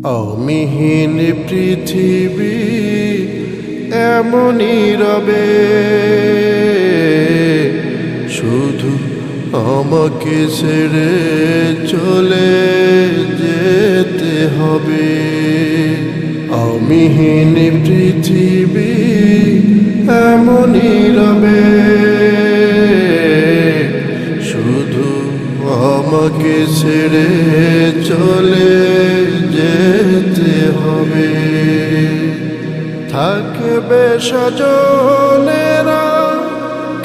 আমিহীন পৃথিবী এমনই রবে, শুধু আমাকে ছেড়ে চলে যেতে হবে। আমিহীন পৃথিবী এমনই রবে, শুধু আমাকে ছেড়ে চলে যেতে হবে। থাকবে স্বজনেরা,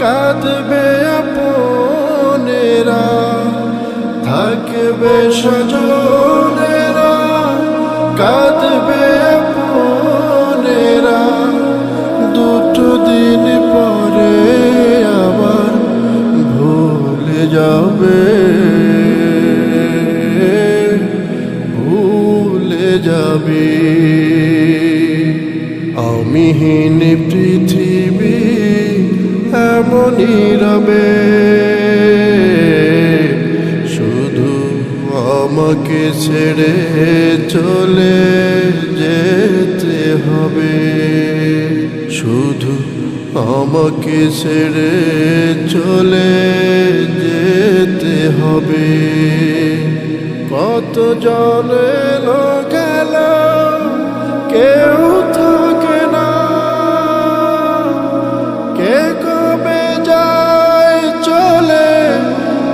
কাঁদবে আপনেরা, থাকবে স্বজনেরা, কাঁদবে আপনেরা, দুটো দিন পরে আবার ভুলে যাবে, ভুলে যাবে। আমিহীন পৃথিবী এমনই রবে, শুধু আমাকে ছেড়ে চলে যেতে হবে, শুধু আমাকে ছেড়ে চলে যেতে হবে। কত জন এলো গেল, কেউ থাকে না, কে কবে যায় চলে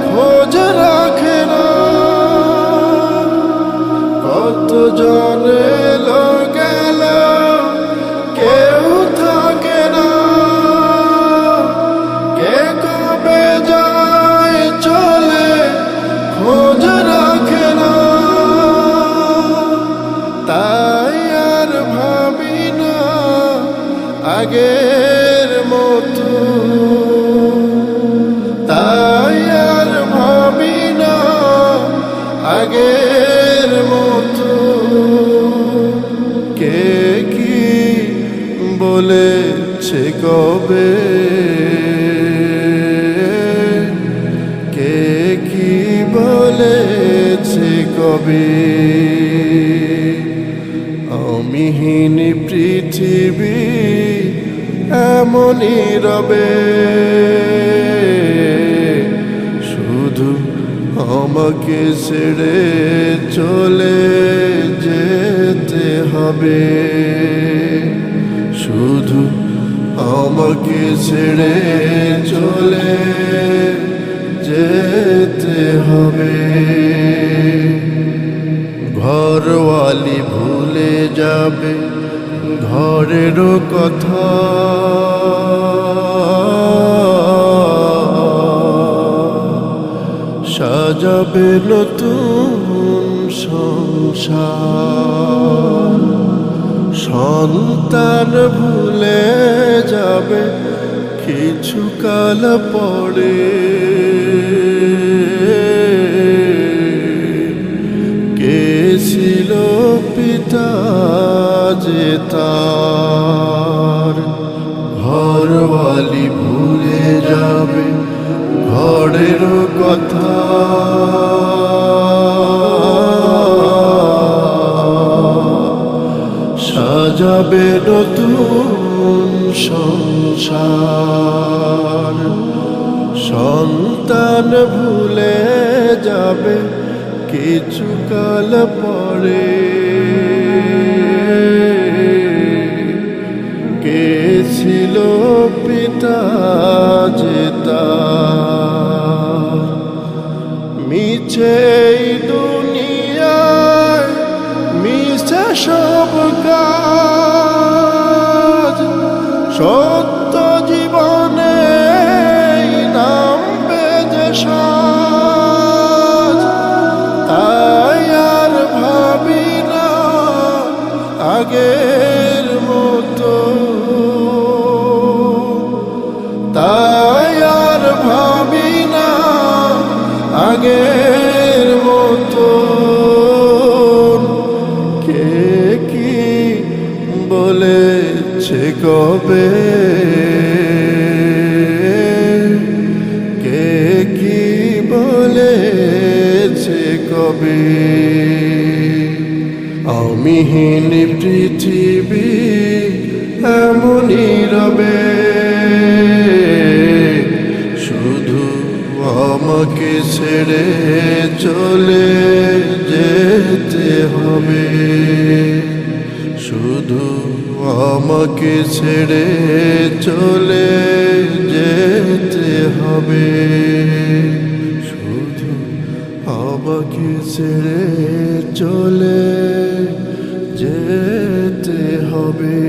খোঁজ রাখে না। কত জন এলো গেল, কেউ থাকে না, কে কবে যায় চলে খোঁজ রাখে না। তাই আর ভাবি না আগের মতো, তাই আর ভাবি না আগের মতো। কে কি বলেছে কবে, কে কি বলেছে কবে। আমিহীন পৃথিবী এমনই রবে, শুধু আমাকে ছেড়ে চলে যেতে হবে, শুধু আমাকে ছেড়ে চলে যেতে হবে। ঘরওয়ালি ভুলে যাবে ঘরের কথা, সাজাবে নতুন সংসার। সন্তান ভুলে যাবে কিছুকাল পরে, কে ছিল পিতা যে তার। ঘরওয়ালি ভুলে যাবে ঘরের কথা, সাজাবে নতুন সংসার। সন্তান ভুলে যাবে কিছুকাল পরে, কে ছিল পিতা যে তার। মিছে এই দুনিয়ায় মিছে সব কাজ, সত্য জীবনে নামবে যে সাজ। তাই আর ভাবি না আগের মতো, তাই আর ভাবি না আগের মতো। কে কি বলেছে কবে, কে কি বলেছে কবে। আমিহীন পৃথিবী এমনই রবে, শুধু আমাকে ছেড়ে চলে যেতে হবে, শুধু আমাকে ছেড়ে চলে যেতে হবে, শুধু আমাকে ছেড়ে চলে যেতে হবে।